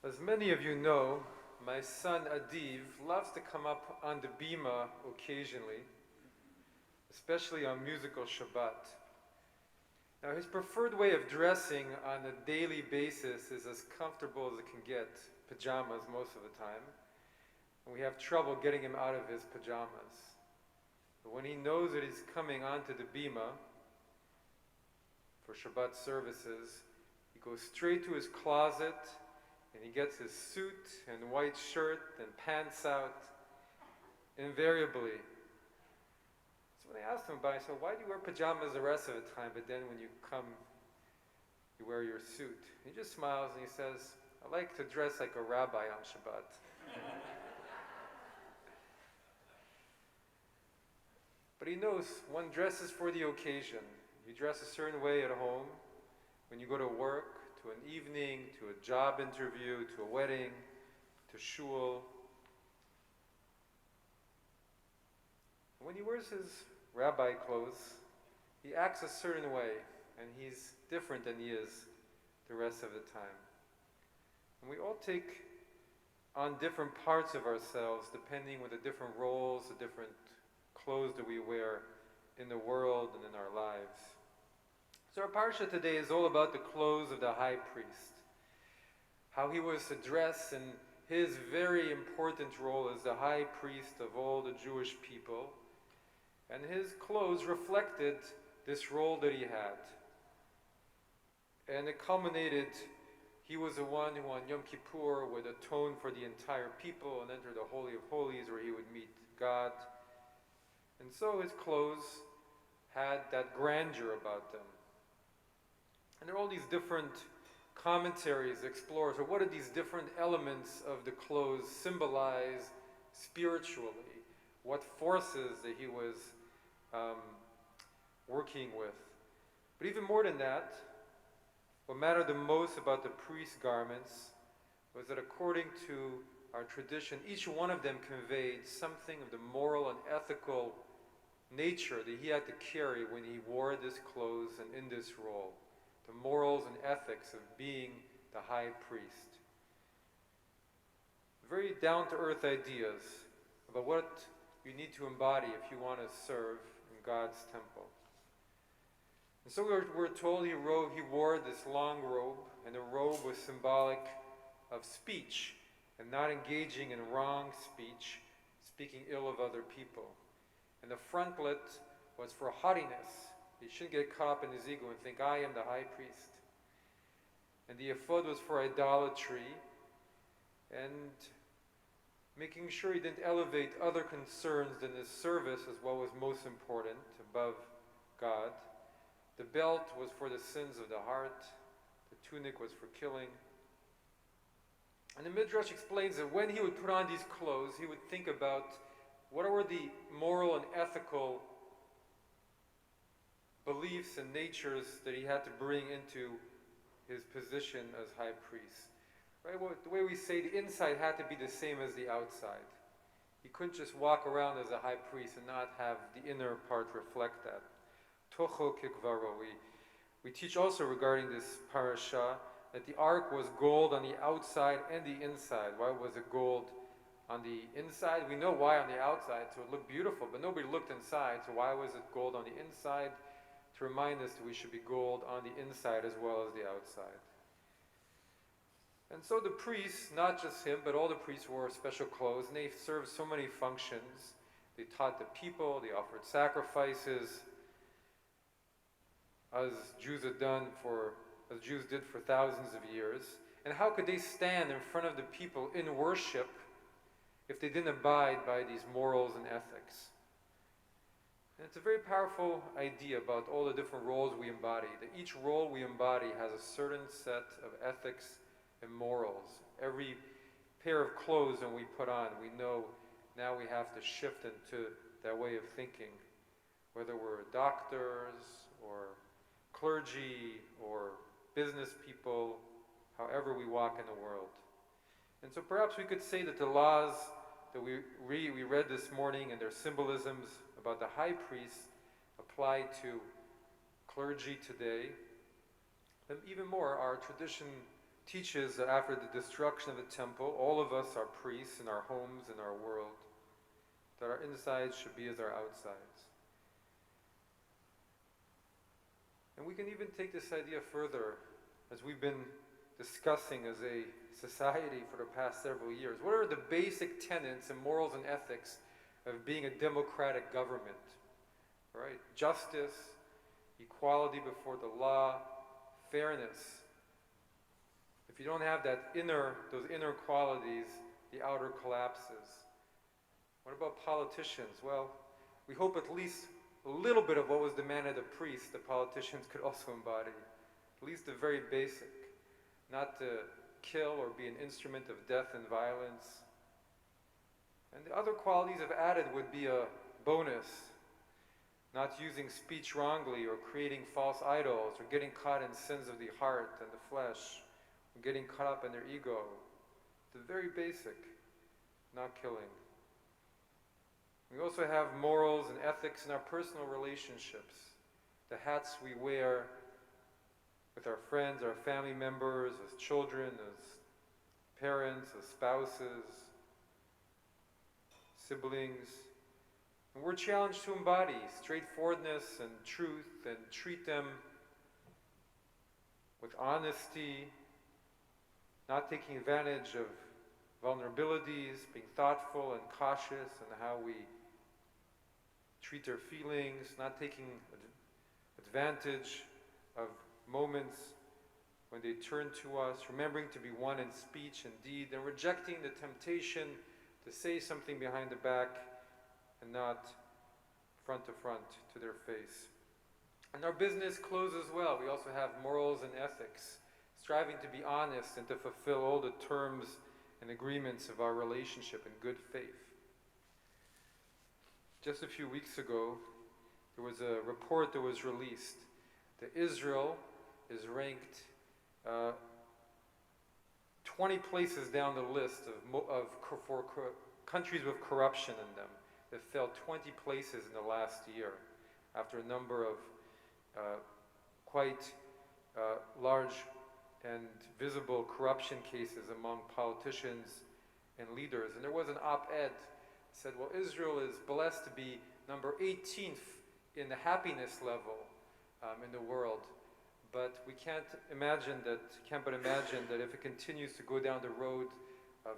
As many of you know, my son Adir loves to come up on the bima occasionally, especially on musical Shabbat. Now, his preferred way of dressing on a daily basis is as comfortable as it can get, pajamas most of the time, and we have trouble getting him out of his pajamas. But when he knows that he's coming onto the bima for Shabbat services, he goes straight to his closet and he gets his suit and white shirt and pants out, invariably. So when I asked him about it, I said, why do you wear pajamas the rest of the time, but then when you come, you wear your suit? He just smiles and he says, I like to dress like a rabbi on Shabbat. But he knows one dresses for the occasion. You dress a certain way at home. When you go to work, to an evening, to a job interview, to a wedding, to shul. When he wears his rabbi clothes, he acts a certain way, and he's different than he is the rest of the time. And we all take on different parts of ourselves, depending on the different roles, the different clothes that we wear in the world and in our lives. So our parsha today is all about the clothes of the high priest, how he was to dress in his very important role as the high priest of all the Jewish people, and his clothes reflected this role that he had. And it culminated, he was the one who on Yom Kippur would atone for the entire people and enter the Holy of Holies where he would meet God. And so his clothes had that grandeur about them. And there are all these different commentaries, explore, so what do these different elements of the clothes symbolize spiritually? What forces that he was working with? But even more than that, what mattered the most about the priest's garments was that according to our tradition, each one of them conveyed something of the moral and ethical nature that he had to carry when he wore this clothes and in this role. The morals and ethics of being the high priest. Very down-to-earth ideas about what you need to embody if you want to serve in God's temple. And so we're told he wore this long robe, and the robe was symbolic of speech and not engaging in wrong speech, speaking ill of other people. And the frontlet was for haughtiness. He shouldn't get caught up in his ego and think, I am the high priest. And the ephod was for idolatry and making sure he didn't elevate other concerns than his service as what was most important above God. The belt was for the sins of the heart. The tunic was for killing. And the Midrash explains that when he would put on these clothes, he would think about what were the moral and ethical beliefs and natures that he had to bring into his position as high priest. Right? Well, the way we say the inside had to be the same as the outside. He couldn't just walk around as a high priest and not have the inner part reflect that. Tocho kikvaro. We teach also regarding this parasha that the ark was gold on the outside and the inside. Why was it gold on the inside? We know why on the outside, so it looked beautiful, but nobody looked inside, so why was it gold on the inside? To remind us that we should be gold on the inside as well as the outside. And so the priests, not just him, but all the priests wore special clothes, and they served so many functions. They taught the people, they offered sacrifices, as Jews did for thousands of years. And how could they stand in front of the people in worship if they didn't abide by these morals and ethics? And it's a very powerful idea about all the different roles we embody, that each role we embody has a certain set of ethics and morals. Every pair of clothes that we put on, we know now we have to shift into that way of thinking, whether we're doctors or clergy or business people, however we walk in the world. And so perhaps we could say that the laws that we read this morning and their symbolisms about the high priest apply to clergy today. And even more, our tradition teaches that after the destruction of the temple, all of us are priests in our homes, in our world, that our insides should be as our outsides. And we can even take this idea further, as we've been discussing as a society for the past several years. What are the basic tenets and morals and ethics of being a democratic government? Right? Justice, equality before the law, fairness. If you don't have those inner qualities, the outer collapses. What about politicians? Well, we hope at least a little bit of what was demanded of priests, the politicians could also embody. At least the very basic. Not to kill or be an instrument of death and violence. And the other qualities of added would be a bonus. Not using speech wrongly or creating false idols or getting caught in sins of the heart and the flesh or getting caught up in their ego. The very basic, not killing. We also have morals and ethics in our personal relationships. The hats we wear with our friends, our family members, as children, as parents, as spouses, siblings. And we're challenged to embody straightforwardness and truth and treat them with honesty, not taking advantage of vulnerabilities, being thoughtful and cautious in how we treat their feelings, not taking advantage of moments when they turn to us, remembering to be one in speech and deed, and rejecting the temptation to say something behind the back and not front to front to their face. And our business clothes as well. We also have morals and ethics, striving to be honest and to fulfill all the terms and agreements of our relationship in good faith. Just a few weeks ago, there was a report that was released that Israel is ranked 20 places down the list for countries with corruption in them. They fell 20 places in the last year after a number of quite large and visible corruption cases among politicians and leaders. And there was an op-ed that said, well, Israel is blessed to be number 18th in the happiness level in the world. But we can't but imagine that if it continues to go down the road of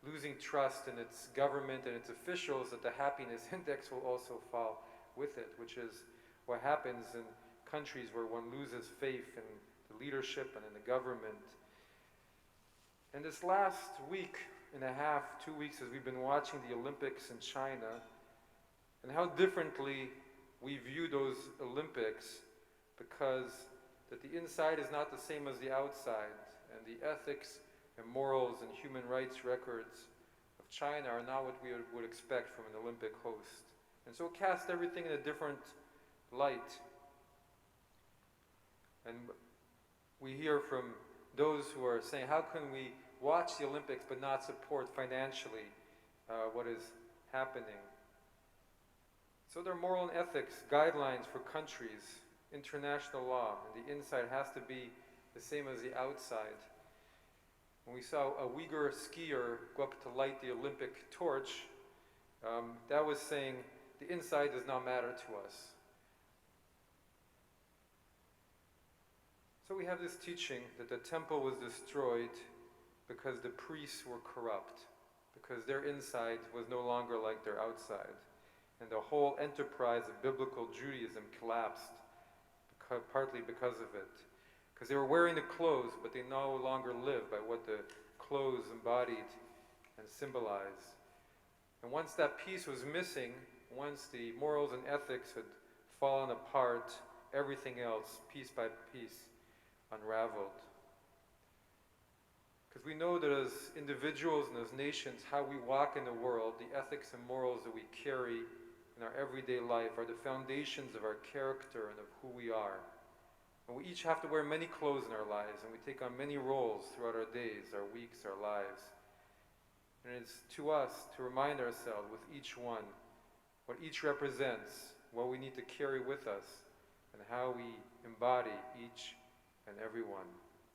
losing trust in its government and its officials, that the happiness index will also fall with it, which is what happens in countries where one loses faith in the leadership and in the government. And this last week and a half, 2 weeks, as we've been watching the Olympics in China, and how differently we view those Olympics, because that the inside is not the same as the outside, and the ethics and morals and human rights records of China are not what we would expect from an Olympic host. And so it casts everything in a different light. And we hear from those who are saying, how can we watch the Olympics but not support financially what is happening? So there are moral and ethics guidelines for countries, international law, and the inside has to be the same as the outside. When we saw a Uyghur skier go up to light the Olympic torch, that was saying the inside does not matter to us. So we have this teaching that the temple was destroyed because the priests were corrupt, because their inside was no longer like their outside. And the whole enterprise of biblical Judaism collapsed, partly because of it. Because they were wearing the clothes, but they no longer lived by what the clothes embodied and symbolized. And once that piece was missing, once the morals and ethics had fallen apart, everything else, piece by piece, unraveled. Because we know that as individuals and as nations, how we walk in the world, the ethics and morals that we carry in our everyday life are the foundations of our character and of who we are. And we each have to wear many clothes in our lives, and we take on many roles throughout our days, our weeks, our lives. And it's to us to remind ourselves with each one what each represents, what we need to carry with us, and how we embody each and every one.